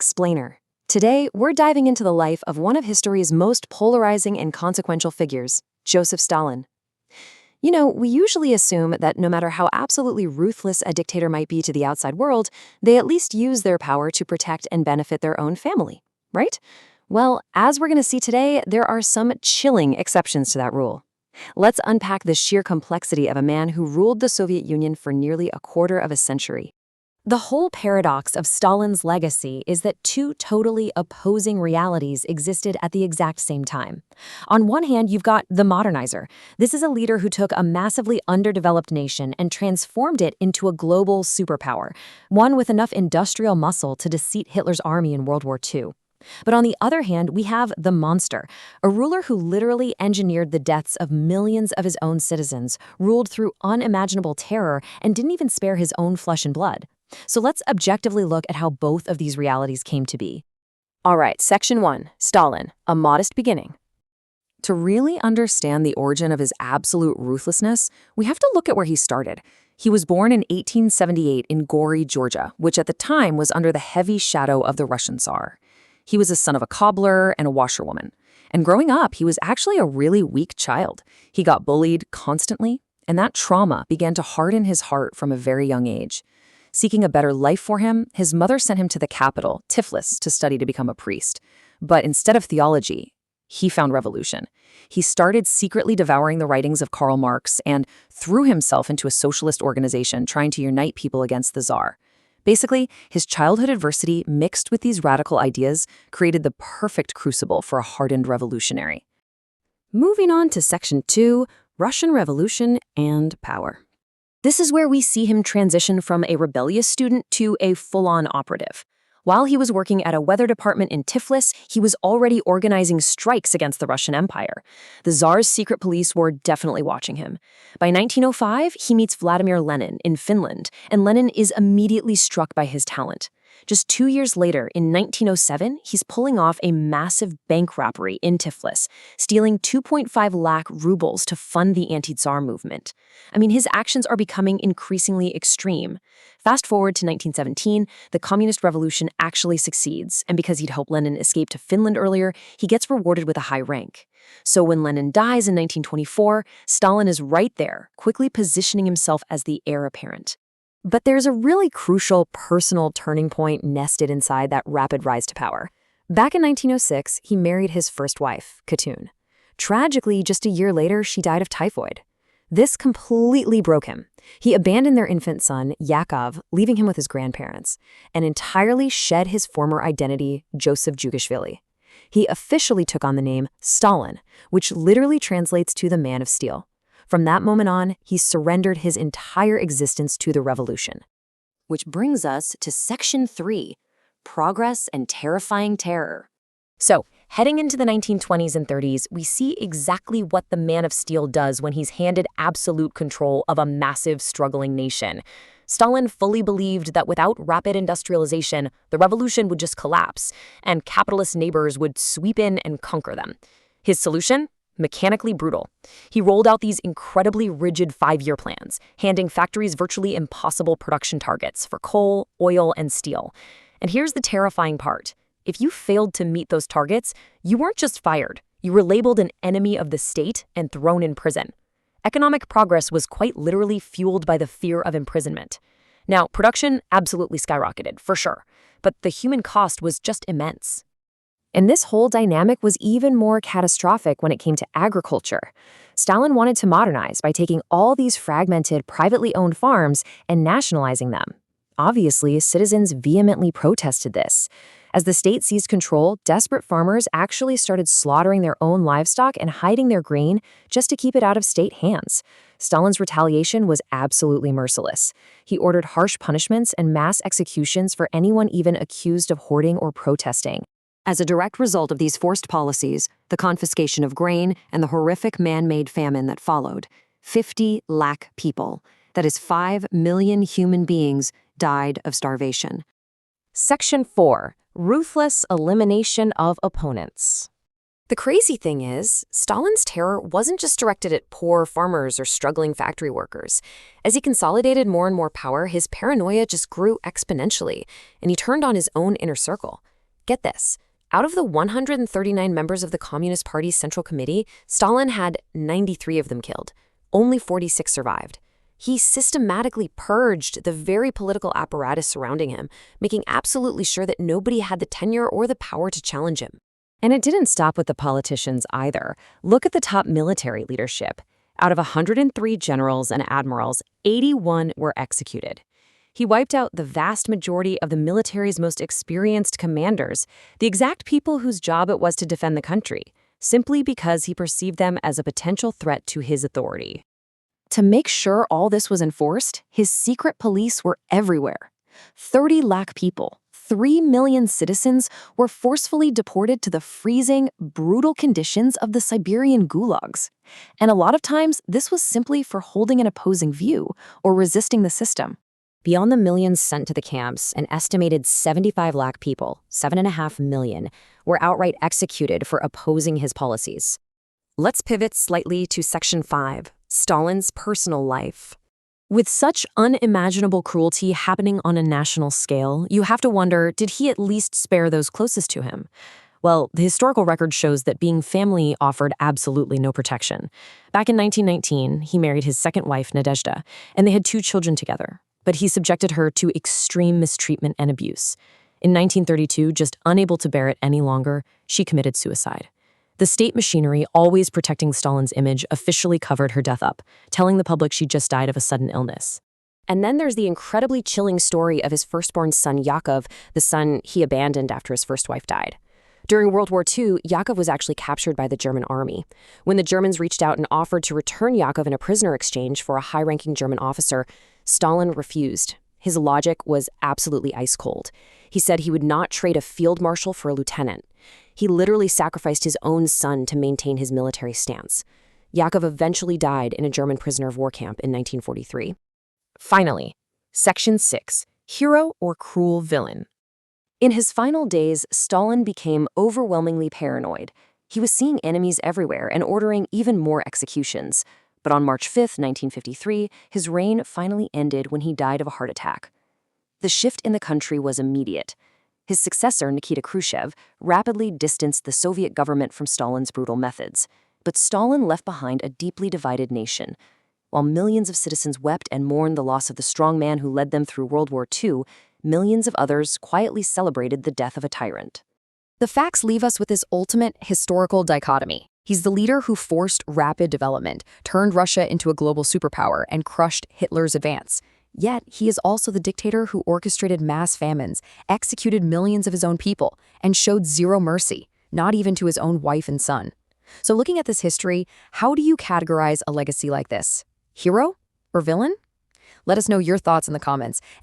Explainer. Today, we're diving into the life of one of history's most polarizing and consequential figures, Joseph Stalin. We usually assume that no matter how absolutely ruthless a dictator might be to the outside world, they at least use their power to protect and benefit their own family, right? Well, as we're going to see today, there are some chilling exceptions to that rule. Let's unpack the sheer complexity of a man who ruled the Soviet Union for nearly a quarter of a century. The whole paradox of Stalin's legacy is that two totally opposing realities existed at the exact same time. On one hand, you've got the modernizer. This is a leader who took a massively underdeveloped nation and transformed it into a global superpower, one with enough industrial muscle to defeat Hitler's army in World War II. But on the other hand, we have the monster, a ruler who literally engineered the deaths of millions of his own citizens, ruled through unimaginable terror, and didn't even spare his own flesh and blood. So let's objectively look at how both of these realities came to be. All right, Section 1, Stalin, a modest beginning. To really understand the origin of his absolute ruthlessness, we have to look at where he started. He was born in 1878 in Gori, Georgia, which at the time was under the heavy shadow of the Russian Tsar. He was the son of a cobbler and a washerwoman. And growing up, he was actually a really weak child. He got bullied constantly, and that trauma began to harden his heart from a very young age. Seeking a better life for him, his mother sent him to the capital, Tiflis, to study to become a priest. But instead of theology, he found revolution. He started secretly devouring the writings of Karl Marx and threw himself into a socialist organization trying to unite people against the Tsar. Basically, his childhood adversity mixed with these radical ideas created the perfect crucible for a hardened revolutionary. Moving on to Section 2, Russian Revolution and Power. This is where we see him transition from a rebellious student to a full-on operative. While he was working at a weather department in Tiflis, he was already organizing strikes against the Russian Empire. The Tsar's secret police were definitely watching him. By 1905, he meets Vladimir Lenin in Finland, and Lenin is immediately struck by his talent. Just 2 years later, in 1907, he's pulling off a massive bank robbery in Tiflis, stealing 2.5 lakh rubles to fund the anti-Tsar movement. His actions are becoming increasingly extreme. Fast forward to 1917, the communist revolution actually succeeds, and because he'd helped Lenin escape to Finland earlier, he gets rewarded with a high rank. So when Lenin dies in 1924, Stalin is right there, quickly positioning himself as the heir apparent. But there's a really crucial personal turning point nested inside that rapid rise to power. Back in 1906, he married his first wife, Katun. Tragically, just a year later, she died of typhoid. This completely broke him. He abandoned their infant son, Yakov, leaving him with his grandparents, and entirely shed his former identity, Joseph Jugashvili. He officially took on the name Stalin, which literally translates to the man of steel. From that moment on, he surrendered his entire existence to the revolution. Which brings us to Section 3, Progress and Terrifying Terror. So, heading into the 1920s and 30s, we see exactly what the Man of Steel does when he's handed absolute control of a massive, struggling nation. Stalin fully believed that without rapid industrialization, the revolution would just collapse, and capitalist neighbors would sweep in and conquer them. His solution? Mechanically brutal. He rolled out these incredibly rigid 5-year plans, handing factories virtually impossible production targets for coal, oil, and steel. And here's the terrifying part. If you failed to meet those targets, you weren't just fired. You were labeled an enemy of the state and thrown in prison. Economic progress was quite literally fueled by the fear of imprisonment. Now, production absolutely skyrocketed, for sure, but the human cost was just immense. And this whole dynamic was even more catastrophic when it came to agriculture. Stalin wanted to modernize by taking all these fragmented, privately owned farms and nationalizing them. Obviously, citizens vehemently protested this. As the state seized control, desperate farmers actually started slaughtering their own livestock and hiding their grain just to keep it out of state hands. Stalin's retaliation was absolutely merciless. He ordered harsh punishments and mass executions for anyone even accused of hoarding or protesting. As a direct result of these forced policies, the confiscation of grain and the horrific man-made famine that followed, 50 lakh people, that is 5 million human beings, died of starvation. Section 4, Ruthless Elimination of Opponents. The crazy thing is, Stalin's terror wasn't just directed at poor farmers or struggling factory workers. As he consolidated more and more power, his paranoia just grew exponentially, and he turned on his own inner circle. Get this. Out of the 139 members of the Communist Party's Central Committee, Stalin had 93 of them killed. Only 46 survived. He systematically purged the very political apparatus surrounding him, making absolutely sure that nobody had the tenure or the power to challenge him. And it didn't stop with the politicians either. Look at the top military leadership. Out of 103 generals and admirals, 81 were executed. He wiped out the vast majority of the military's most experienced commanders, the exact people whose job it was to defend the country, simply because he perceived them as a potential threat to his authority. To make sure all this was enforced, his secret police were everywhere. 30 lakh people, 3 million citizens, were forcefully deported to the freezing, brutal conditions of the Siberian gulags. And a lot of times, this was simply for holding an opposing view or resisting the system. Beyond the millions sent to the camps, an estimated 75 lakh people, 7.5 million, were outright executed for opposing his policies. Let's pivot slightly to Section 5, Stalin's personal life. With such unimaginable cruelty happening on a national scale, you have to wonder, did he at least spare those closest to him? Well, the historical record shows that being family offered absolutely no protection. Back in 1919, he married his second wife, Nadezhda, and they had 2 children together. But he subjected her to extreme mistreatment and abuse. In 1932, just unable to bear it any longer, she committed suicide. The state machinery, always protecting Stalin's image, officially covered her death up, telling the public she just died of a sudden illness. And then there's the incredibly chilling story of his firstborn son, Yakov, the son he abandoned after his first wife died. During World War II, Yakov was actually captured by the German army. When the Germans reached out and offered to return Yakov in a prisoner exchange for a high-ranking German officer, Stalin refused. His logic was absolutely ice cold. He said he would not trade a field marshal for a lieutenant. He literally sacrificed his own son to maintain his military stance. Yakov eventually died in a German prisoner of war camp in 1943. Finally, Section 6, Hero or Cruel Villain. In his final days, Stalin became overwhelmingly paranoid. He was seeing enemies everywhere and ordering even more executions. But on March 5, 1953, his reign finally ended when he died of a heart attack. The shift in the country was immediate. His successor, Nikita Khrushchev, rapidly distanced the Soviet government from Stalin's brutal methods. But Stalin left behind a deeply divided nation. While millions of citizens wept and mourned the loss of the strong man who led them through World War II, millions of others quietly celebrated the death of a tyrant. The facts leave us with this ultimate historical dichotomy. He's the leader who forced rapid development, turned Russia into a global superpower, and crushed Hitler's advance. Yet, he is also the dictator who orchestrated mass famines, executed millions of his own people, and showed zero mercy, not even to his own wife and son. So looking at this history, how do you categorize a legacy like this? Hero or villain? Let us know your thoughts in the comments. And